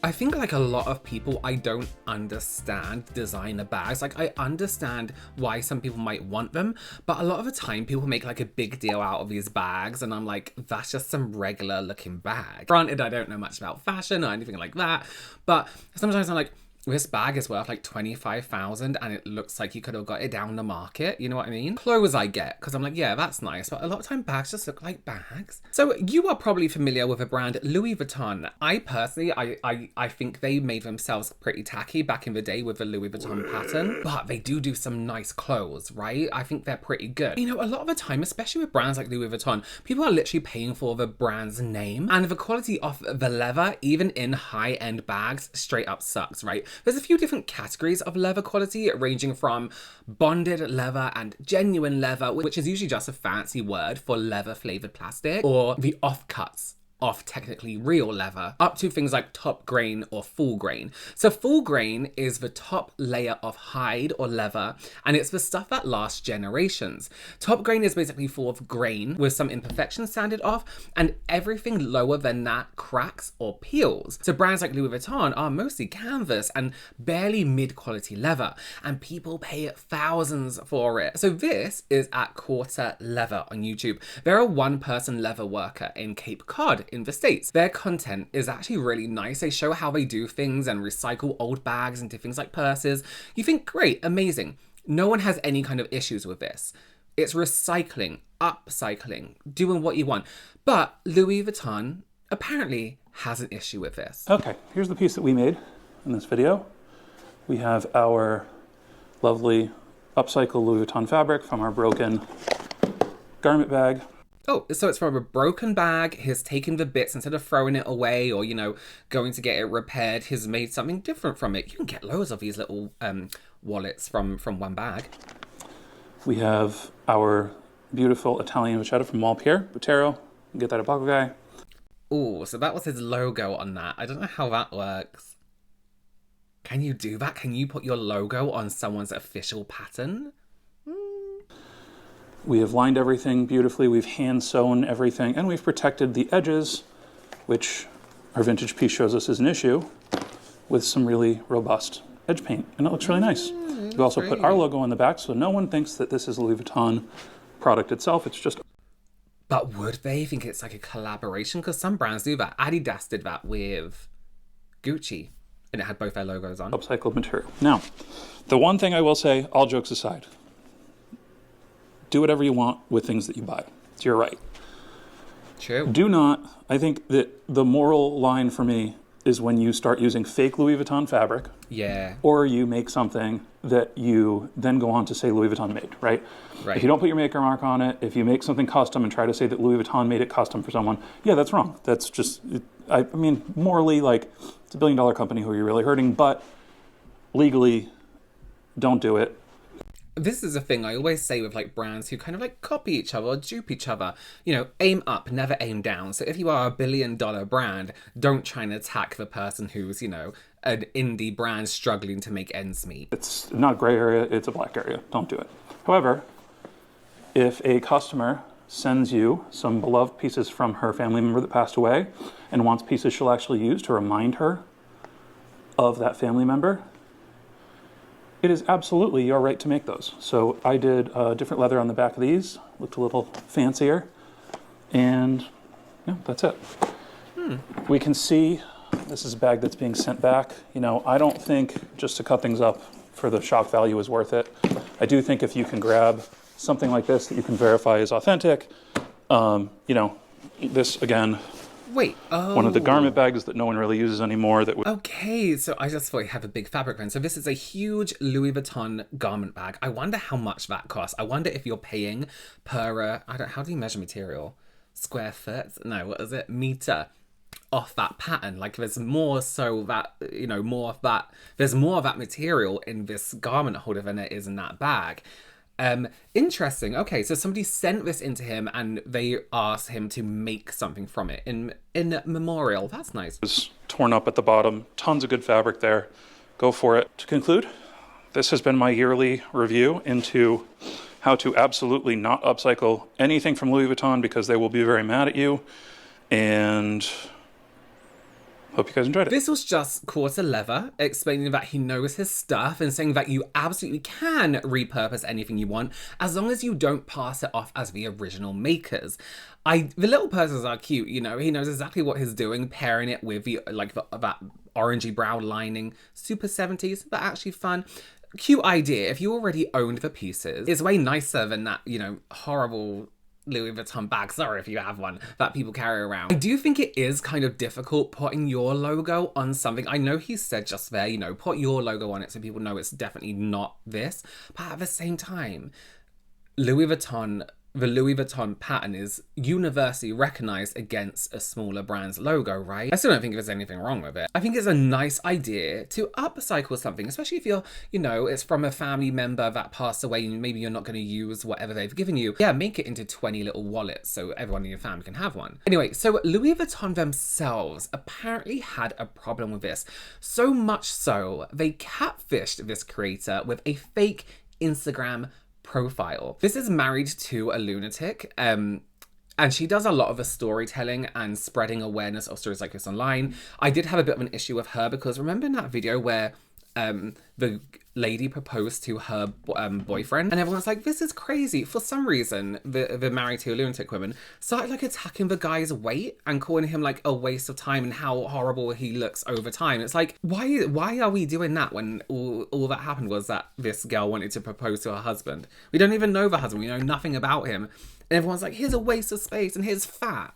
I think like a lot of people, I don't understand designer bags. Like I understand why some people might want them, but a lot of the time people make like a big deal out of these bags and I'm like, that's just some regular looking bag. Granted, I don't know much about fashion or anything like that, but sometimes I'm like, this bag is worth like 25,000 and it looks like you could have got it down the market. You know what I mean? Clothes I get because I'm like, yeah, that's nice. But a lot of time bags just look like bags. So you are probably familiar with the brand Louis Vuitton. I personally, I think they made themselves pretty tacky back in the day with the Louis Vuitton pattern, but they do some nice clothes, right? I think they're pretty good. You know, a lot of the time, especially with brands like Louis Vuitton, people are literally paying for the brand's name and the quality of the leather, even in high-end bags, straight up sucks, right? There's a few different categories of leather quality, ranging from bonded leather and genuine leather, which is usually just a fancy word for leather flavored plastic, or the offcuts of technically real leather, up to things like top grain or full grain. So full grain is the top layer of hide or leather, and it's the stuff that lasts generations. Top grain is basically full of grain with some imperfections sanded off, and everything lower than that cracks or peels. So brands like Louis Vuitton are mostly canvas and barely mid-quality leather, and people pay thousands for it. So this is at Quarter Leather on YouTube. They're a one-person leather worker in Cape Cod in the States. Their content is actually really nice. They show how they do things and recycle old bags into things like purses. You think, great, amazing. No one has any kind of issues with this. It's recycling, upcycling, doing what you want. But Louis Vuitton apparently has an issue with this. Okay, here's the piece that we made in this video. We have our lovely upcycled Louis Vuitton fabric from our broken garment bag. Oh, so it's from a broken bag. He's taken the bits instead of throwing it away or, you know, going to get it repaired. He's made something different from it. You can get loads of these little wallets from one bag. We have our beautiful Italian vachetta from Malpier, Butero. Get that at Buckle Guy. Oh, so that was his logo on that. I don't know how that works. Can you do that? Can you put your logo on someone's official pattern? We have lined everything beautifully, we've hand sewn everything, and we've protected the edges, which our vintage piece shows us is an issue, with some really robust edge paint, and it looks really nice. We've also put our logo on the back, so no one thinks that this is a Louis Vuitton product itself, it's just... But would they think it's like a collaboration? Because some brands do that. Adidas did that with Gucci, and it had both their logos on. Upcycled material. Now, the one thing I will say, all jokes aside, do whatever you want with things that you buy. It's your right. True. Do not, I think that the moral line for me is when you start using fake Louis Vuitton fabric. Yeah. Or you make something that you then go on to say Louis Vuitton made, right? Right. If you don't put your maker mark on it, if you make something custom and try to say that Louis Vuitton made it custom for someone, yeah, that's wrong. That's just, I mean, morally, like, it's a billion-dollar company who you're really hurting, but legally, don't do it. This is a thing I always say with like brands who kind of like copy each other or dupe each other. You know, aim up, never aim down. So if you are a billion-dollar brand, don't try and attack the person who's, you know, an indie brand struggling to make ends meet. It's not a gray area, it's a black area. Don't do it. However, if a customer sends you some beloved pieces from her family member that passed away and wants pieces she'll actually use to remind her of that family member, it is absolutely your right to make those. So I did different leather on the back of these, looked a little fancier, and yeah, that's it. We can see this is a bag that's being sent back. You know, I don't think just to cut things up for the shock value is worth it. I do think if you can grab something like this that you can verify is authentic, you know, this again, Wait, oh. one of the garment bags that no one really uses anymore. That Okay, so I just thought you had a big fabric one. So this is a huge Louis Vuitton garment bag. I wonder how much that costs. I wonder if you're paying per, how do you measure material? Square foot? No, what is it? Meter off that pattern. Like there's more so that, you know, there's more of that material in this garment holder than there is in that bag. Interesting. Okay, so somebody sent this into him and they asked him to make something from it in memorial. That's nice. It's torn up at the bottom. Tons of good fabric there. Go for it. To conclude, this has been my yearly review into how to absolutely not upcycle anything from Louis Vuitton because they will be very mad at you. And Hope you guys enjoyed it. This was just quarter leather, explaining that he knows his stuff and saying that you absolutely can repurpose anything you want as long as you don't pass it off as the original makers. The little purses are cute, you know, he knows exactly what he's doing, pairing it with that orangey brown lining, super 70s, but actually fun. Cute idea. If you already owned the pieces, it's way nicer than that, you know, horrible Louis Vuitton bag, sorry if you have one, that people carry around. I do think it is kind of difficult putting your logo on something. I know he said just there, you know, put your logo on it so people know it's definitely not this. But at the same time, the Louis Vuitton pattern is universally recognized against a smaller brand's logo, right? I still don't think there's anything wrong with it. I think it's a nice idea to upcycle something, especially if you're, you know, it's from a family member that passed away and maybe you're not going to use whatever they've given you. Yeah, make it into 20 little wallets so everyone in your family can have one. Anyway, so Louis Vuitton themselves apparently had a problem with this. So much so, they catfished this creator with a fake Instagram profile. This is married to a lunatic, and she does a lot of the storytelling and spreading awareness of stories like this online. I did have a bit of an issue with her because remember in that video where the lady proposed to her boyfriend and everyone's like, this is crazy. For some reason, the married to a lunatic woman started like attacking the guy's weight and calling him like a waste of time and how horrible he looks over time. It's like, why are we doing that when all that happened was that this girl wanted to propose to her husband? We don't even know the husband. We know nothing about him. And everyone's like, here's a waste of space and here's fat.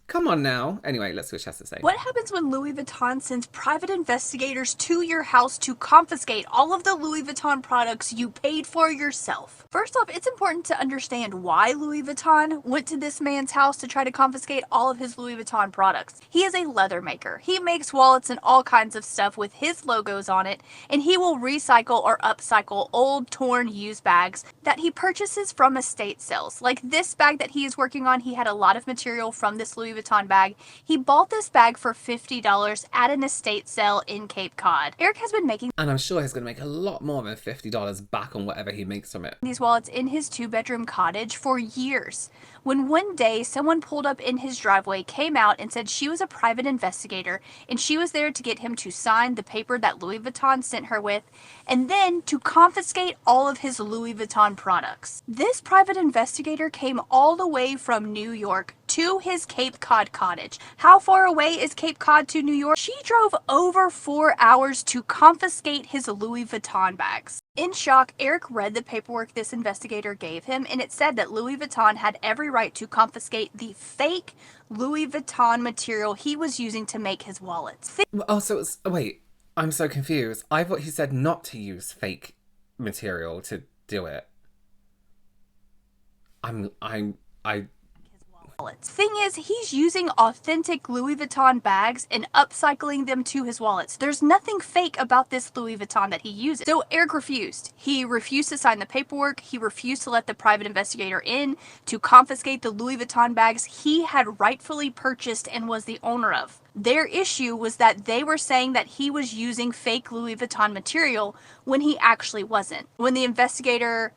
Come on now. Anyway, let's see what she has to say. What happens when Louis Vuitton sends private investigators to your house to confiscate all of the Louis Vuitton products you paid for yourself? First off, it's important to understand why Louis Vuitton went to this man's house to try to confiscate all of his Louis Vuitton products. He is a leather maker. He makes wallets and all kinds of stuff with his logos on it, and he will recycle or upcycle old, torn, used bags that he purchases from estate sales. Like this bag that he is working on, he had a lot of material from this Louis Vuitton bag. He bought this bag for $50 at an estate sale in Cape Cod. Eric has been making, and I'm sure he's going to make a lot more than $50 back on whatever he makes from it, these wallets in his 2-bedroom cottage for years. When one day someone pulled up in his driveway, came out and said she was a private investigator and she was there to get him to sign the paper that Louis Vuitton sent her with and then to confiscate all of his Louis Vuitton products. This private investigator came all the way from New York to his Cape Cod cottage. How far away is Cape Cod to New York? She drove over 4 hours to confiscate his Louis Vuitton bags. In shock, Eric read the paperwork this investigator gave him, and it said that Louis Vuitton had every right to confiscate the fake Louis Vuitton material he was using to make his wallets. Wait, I'm so confused. I thought he said not to use fake material to do it. Thing is, he's using authentic Louis Vuitton bags and upcycling them to his wallets. There's nothing fake about this Louis Vuitton that he uses. So Eric refused. He refused to sign the paperwork. He refused to let the private investigator in to confiscate the Louis Vuitton bags he had rightfully purchased and was the owner of. Their issue was that they were saying that he was using fake Louis Vuitton material when he actually wasn't. When the investigator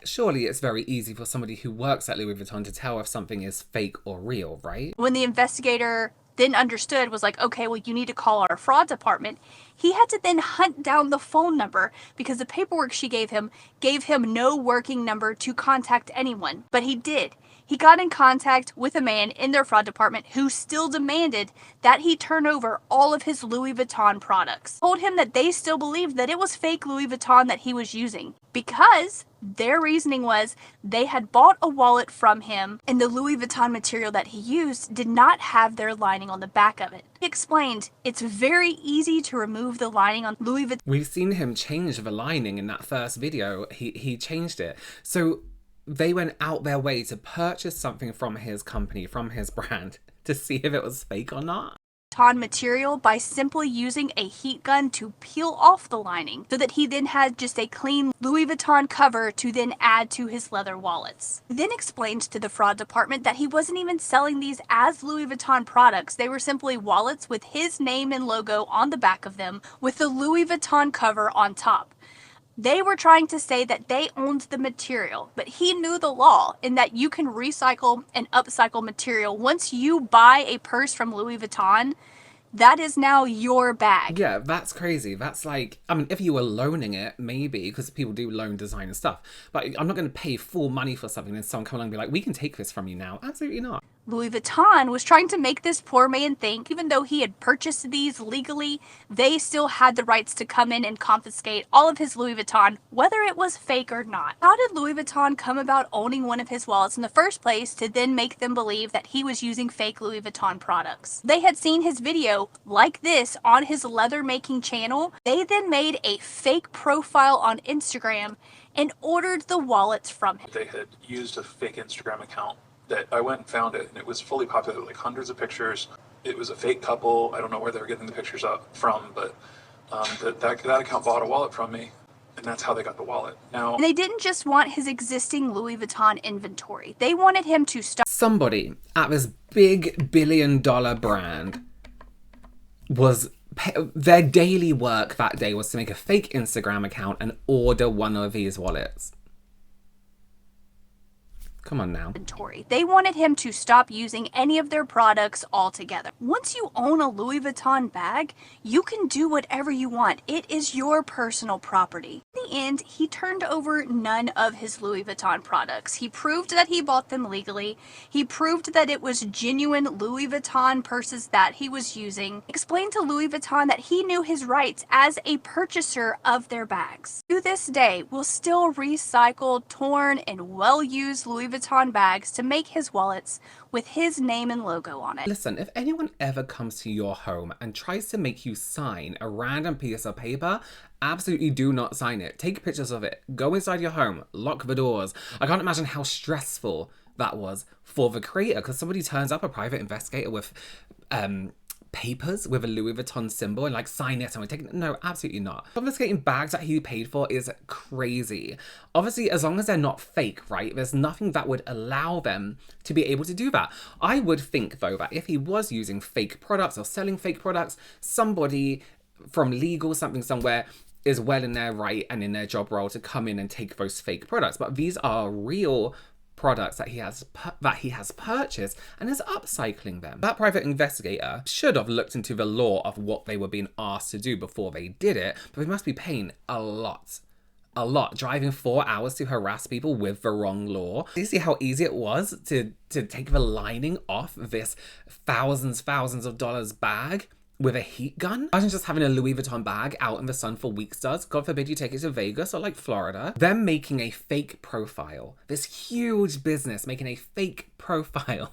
surely it's very easy for somebody who works at Louis Vuitton to tell if something is fake or real, right? When the investigator then understood, was like, okay, well, you need to call our fraud department. He had to then hunt down the phone number because the paperwork she gave him no working number to contact anyone. But he did. He got in contact with a man in their fraud department who still demanded that he turn over all of his Louis Vuitton products. Told him that they still believed that it was fake Louis Vuitton that he was using because their reasoning was they had bought a wallet from him and the Louis Vuitton material that he used did not have their lining on the back of it. He explained it's very easy to remove the lining on Louis Vuitton. We've seen him change the lining in that first video. He changed it. So they went out their way to purchase something from his company, from his brand, to see if it was fake or not. Material by simply using a heat gun to peel off the lining so that he then had just a clean Louis Vuitton cover to then add to his leather wallets. He then explained to the fraud department that he wasn't even selling these as Louis Vuitton products. They were simply wallets with his name and logo on the back of them with the Louis Vuitton cover on top. They were trying to say that they owned the material, but he knew the law in that you can recycle and upcycle material. Once you buy a purse from Louis Vuitton, That is now your bag. Yeah, that's crazy. That's like, I mean, if you were loaning it, maybe, because people do loan designer stuff. But I'm not going to pay full money for something and someone come along and be like, we can take this from you now. Absolutely not. Louis Vuitton was trying to make this poor man think, even though he had purchased these legally, they still had the rights to come in and confiscate all of his Louis Vuitton, whether it was fake or not. How did Louis Vuitton come about owning one of his wallets in the first place to then make them believe that he was using fake Louis Vuitton products? They had seen his video like this on his leather making channel. They then made a fake profile on Instagram and ordered the wallets from him. They had used a fake Instagram account that I went and found it, and it was fully popular, like hundreds of pictures. It was a fake couple. I don't know where they were getting the pictures up from, but that account bought a wallet from me, and that's how they got the wallet. Now, And they didn't just want his existing Louis Vuitton inventory. They wanted him to stop. Somebody at this big billion-dollar brand was their daily work that day was to make a fake Instagram account and order one of these wallets. Come on now. They wanted him to stop using any of their products altogether. Once you own a Louis Vuitton bag, you can do whatever you want. It is your personal property. In the end, he turned over none of his Louis Vuitton products. He proved that he bought them legally. He proved that it was genuine Louis Vuitton purses that he was using. Explained to Louis Vuitton that he knew his rights as a purchaser of their bags. To this day, will still recycle torn and well-used Louis Vuitton bags to make his wallets with his name and logo on it. Listen, if anyone ever comes to your home and tries to make you sign a random piece of paper, absolutely do not sign it. Take pictures of it. Go inside your home. Lock the doors. I can't imagine how stressful that was for the creator, because somebody turns up, a private investigator with papers with a Louis Vuitton symbol and like, sign it, someone take it. No, absolutely not. Confiscating bags that he paid for is crazy. Obviously, as long as they're not fake, right? There's nothing that would allow them to be able to do that. I would think though that if he was using fake products or selling fake products, somebody from legal something somewhere is well in their right and in their job role to come in and take those fake products. But these are real products that he has purchased and is upcycling them. That private investigator should have looked into the law of what they were being asked to do before they did it, but they must be paying a lot, driving 4 hours to harass people with the wrong law. You see how easy it was to take the lining off this thousands of dollars bag with a heat gun? Imagine just having a Louis Vuitton bag out in the sun for weeks does. God forbid you take it to Vegas or like Florida. Them making a fake profile. This huge business making a fake profile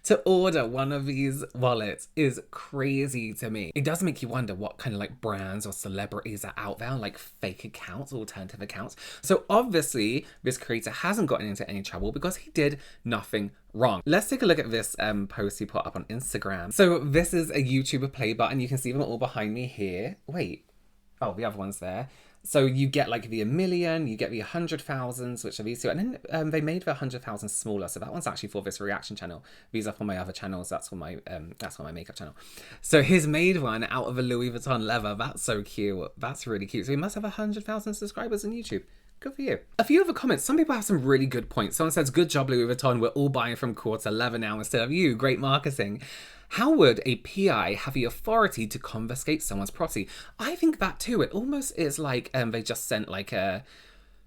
to order one of these wallets is crazy to me. It does make you wonder what kind of like brands or celebrities are out there, like fake accounts, alternative accounts. So obviously this creator hasn't gotten into any trouble because he did nothing wrong. Let's take a look at this post he put up on Instagram. So this is a YouTuber play button. You can see them all behind me here. Wait, oh, the other one's there. So you get like the 1 million, you get the 100,000, which are these two, and then they made the 100,000 smaller. So that one's actually for this reaction channel. These are for my other channels. That's for my makeup channel. So he's made one out of a Louis Vuitton leather. That's so cute. That's really cute. So he must have 100,000 subscribers on YouTube. Good for you. A few other comments. Some people have some really good points. Someone says, good job, Louis Vuitton. We're all buying from quarter leather now instead of you. Great marketing. How would a PI have the authority to confiscate someone's property? I think that too. It almost is like they just sent like a...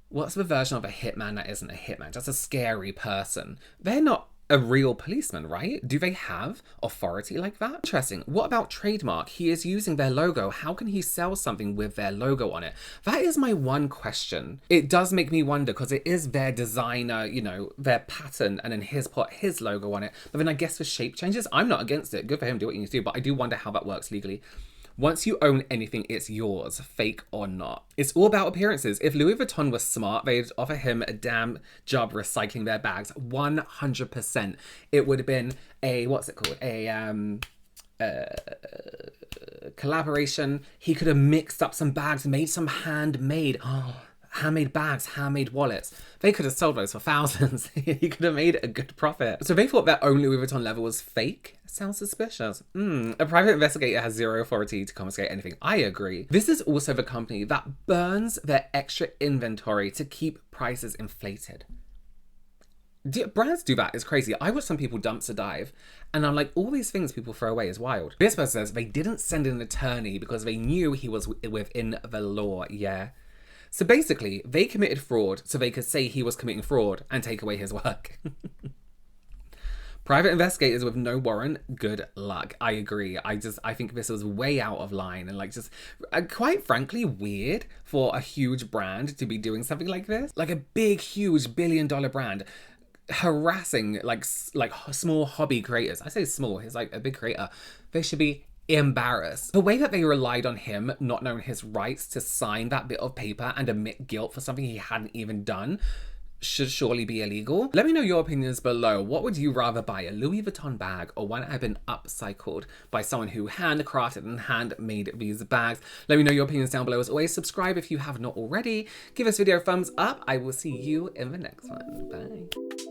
What's the version of a hitman that isn't a hitman? Just a scary person. They're not a real policeman, right? Do they have authority like that? Interesting. What about trademark? He is using their logo. How can he sell something with their logo on it? That is my one question. It does make me wonder because it is their designer, you know, their pattern, and then he's put his logo on it. But then I guess for shape changes, I'm not against it. Good for him, do what you need to do. But I do wonder how that works legally. Once you own anything, it's yours, fake or not. It's all about appearances. If Louis Vuitton was smart, they'd offer him a damn job recycling their bags. 100%. It would have been a, what's it called? A collaboration. He could have mixed up some bags, made some handmade bags, handmade wallets. They could have sold those for thousands. He could have made a good profit. So they thought their own Louis Vuitton leather was fake? Sounds suspicious. A private investigator has zero authority to confiscate anything. I agree. This is also the company that burns their extra inventory to keep prices inflated. Brands do that. It's crazy. I watch some people dumpster dive, and I'm like, all these things people throw away is wild. This person says they didn't send an attorney because they knew he was within the law. Yeah. So basically, they committed fraud so they could say he was committing fraud and take away his work. Private investigators with no warrant, good luck. I agree. I think this was way out of line and like just quite frankly weird for a huge brand to be doing something like this. Like a big, huge billion-dollar brand harassing like small hobby creators. I say small, he's like a big creator. They should be embarrassed. The way that they relied on him not knowing his rights to sign that bit of paper and admit guilt for something he hadn't even done should surely be illegal. Let me know your opinions below. What would you rather buy, a Louis Vuitton bag or one that had been upcycled by someone who handcrafted and handmade these bags? Let me know your opinions down below. As always, subscribe if you have not already. Give this video a thumbs up. I will see you in the next one. Bye.